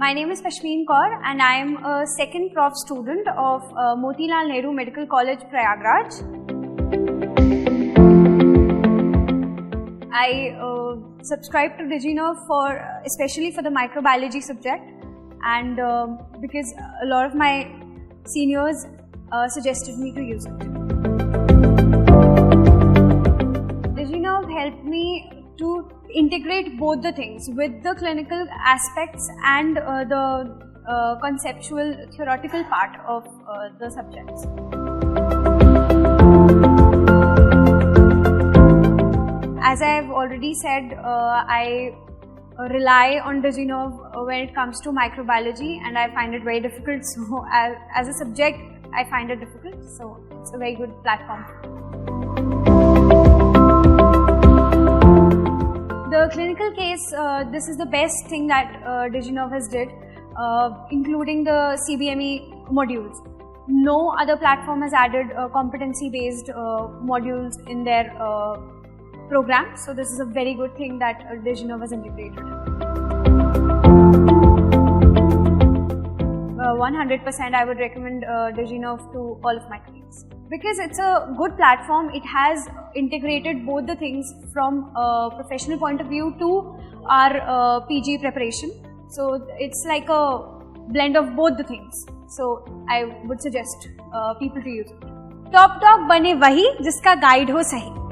My name is Pashmeen Kaur and I am a second prof student of Moti Nehru Medical College, Prayagraj. I subscribe to DigiNerve especially for the microbiology subject, and because a lot of my seniors suggested me to use it. DigiNerve helped me to integrate both the things with the clinical aspects and the conceptual theoretical part of the subjects. As I have already said, I rely on DigiNerve when it comes to microbiology, and I find it very difficult. So as a subject, I find it difficult. So it's a very good platform. The clinical case, this is the best thing that DigiNerve has did, including the CBME modules. No other platform has added competency-based modules in their program. So this is a very good thing that DigiNerve has integrated. 100% I would recommend DigiNerve to all of my colleagues. Because it's a good platform, it has integrated both the things from a professional point of view to our PG preparation. So it's like a blend of both the things. So I would suggest people to use it. Top bane wahi jiska guide ho sahi.